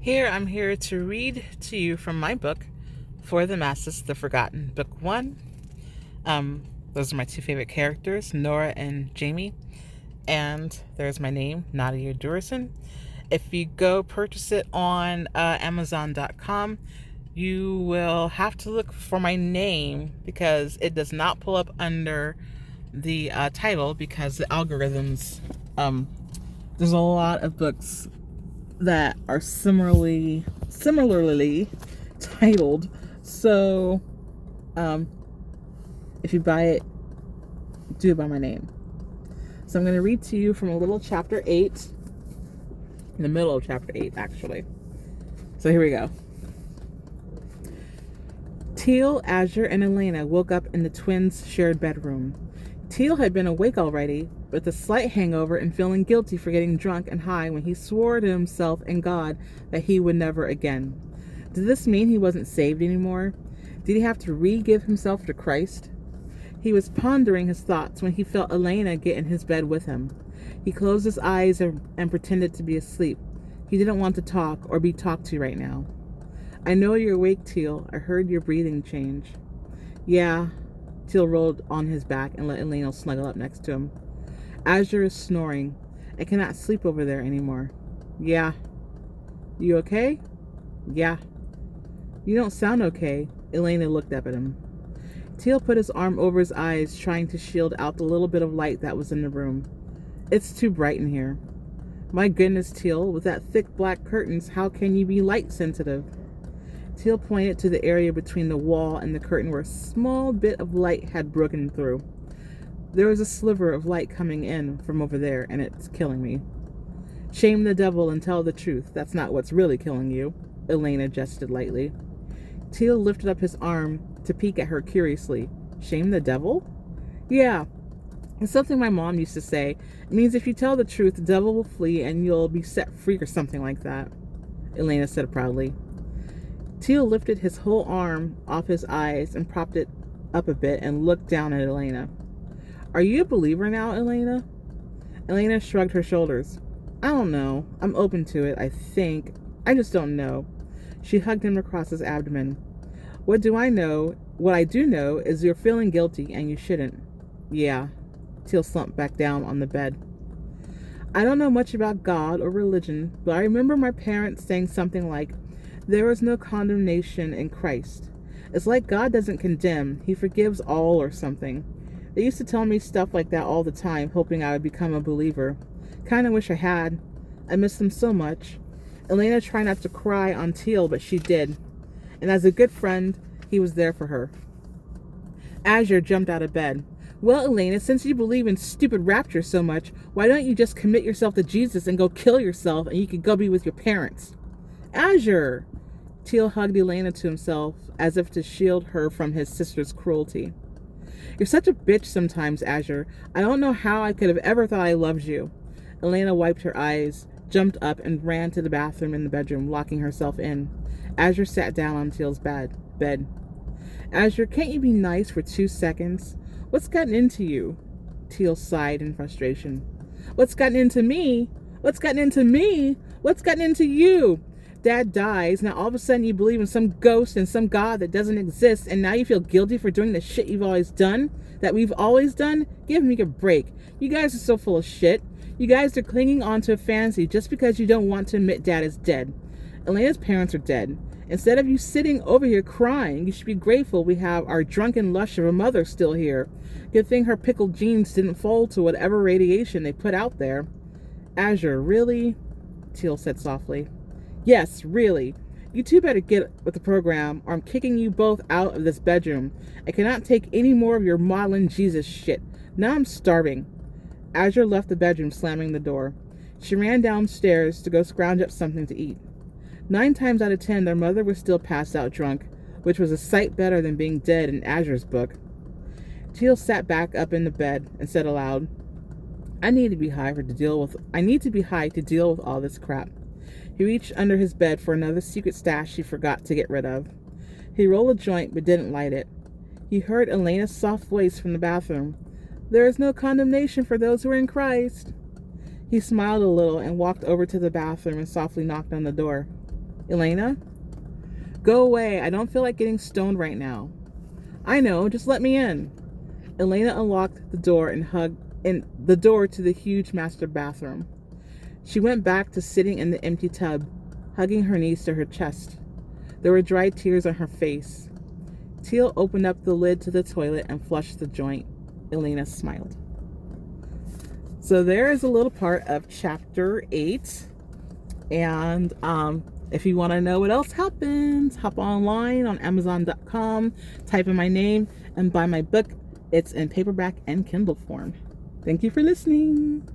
Here, I'm here to read to you from my book, For the Masses, The Forgotten, Book 1. Those are my two favorite characters, Nora and Jamie. And there's my name, Nadia Durison. If you go purchase it on Amazon.com, you will have to look for my name because it does not pull up under the title because the algorithms, there's a lot of books that are similarly titled. So if you buy it, do it by my name. So I'm going to read to you from a little chapter 8, in the middle of chapter 8 actually. So here we go. Teal, Azure, and Elena woke up in the twins' shared bedroom. Teal had been awake already, with a slight hangover and feeling guilty for getting drunk and high when he swore to himself and God that he would never again. Did this mean he wasn't saved anymore? Did he have to re-give himself to Christ? He was pondering his thoughts when he felt Elena get in his bed with him. He closed his eyes and pretended to be asleep. He didn't want to talk or be talked to right now. I know you're awake, Teal. I heard your breathing change. Yeah. Teal rolled on his back and let Elena snuggle up next to him. Azure is snoring. I cannot sleep over there anymore. Yeah. You okay? Yeah. You don't sound okay. Elena looked up at him. Teal put his arm over his eyes, trying to shield out the little bit of light that was in the room. It's too bright in here. My goodness, Teal, with that thick black curtains, how can you be light sensitive? Teal pointed to the area between the wall and the curtain where a small bit of light had broken through. There was a sliver of light coming in from over there, and it's killing me. Shame the devil and tell the truth. That's not what's really killing you, Elena gestured lightly. Teal lifted up his arm to peek at her curiously. Shame the devil? Yeah. It's something my mom used to say. It means if you tell the truth, the devil will flee and you'll be set free or something like that, Elena said proudly. Teal lifted his whole arm off his eyes and propped it up a bit and looked down at Elena. Are you a believer now, Elena? Elena shrugged her shoulders. I don't know. I'm open to it, I think. I just don't know. She hugged him across his abdomen. What do I know? What I do know is you're feeling guilty and you shouldn't. Yeah. Teal slumped back down on the bed. I don't know much about God or religion, but I remember my parents saying something like, there is no condemnation in Christ. It's like God doesn't condemn, he forgives all or something. They used to tell me stuff like that all the time, hoping I would become a believer. Kinda wish I had. I miss them so much. Elena tried not to cry on Teal, but she did. And as a good friend, he was there for her. Azure jumped out of bed. Well, Elena, since you believe in stupid rapture so much, why don't you just commit yourself to Jesus and go kill yourself and you could go be with your parents? Azure! Teal hugged Elena to himself as if to shield her from his sister's cruelty. You're such a bitch sometimes, Azure. I don't know how I could have ever thought I loved you. Elena wiped her eyes, jumped up, and ran to the bathroom in the bedroom, locking herself in. Azure sat down on Teal's bed. Azure, can't you be nice for 2 seconds? What's gotten into you? Teal sighed in frustration. What's gotten into me? What's gotten into me? What's gotten into you? Dad dies, now all of a sudden you believe in some ghost and some God that doesn't exist, and now you feel guilty for doing the shit you've always done? That we've always done? Give me a break. You guys are so full of shit. You guys are clinging on to a fantasy just because you don't want to admit Dad is dead. Elena's parents are dead. Instead of you sitting over here crying, you should be grateful we have our drunken lush of a mother still here. Good thing her pickled genes didn't fall to whatever radiation they put out there. Azure, really? Teal said softly. Yes, really. You two better get with the program, or I'm kicking you both out of this bedroom. I cannot take any more of your maudlin Jesus shit. Now I'm starving. Azure left the bedroom, slamming the door. She ran downstairs to go scrounge up something to eat. 9 times out of 10, their mother was still passed out drunk, which was a sight better than being dead in Azure's book. Teal sat back up in the bed and said aloud, I need to be high to deal with all this crap. He reached under his bed for another secret stash he forgot to get rid of. He rolled a joint but didn't light it. He heard Elena's soft voice from the bathroom. There is no condemnation for those who are in Christ. He smiled a little and walked over to the bathroom and softly knocked on the door. Elena? Go away. I don't feel like getting stoned right now. I know. Just let me in. Elena unlocked the door and hugged in the door to the huge master bathroom. She went back to sitting in the empty tub, hugging her knees to her chest. There were dry tears on her face. Teal opened up the lid to the toilet and flushed the joint. Elena smiled. So there is a little part of chapter 8. And if you want to know what else happens, hop online on Amazon.com, type in my name, and buy my book. It's in paperback and Kindle form. Thank you for listening.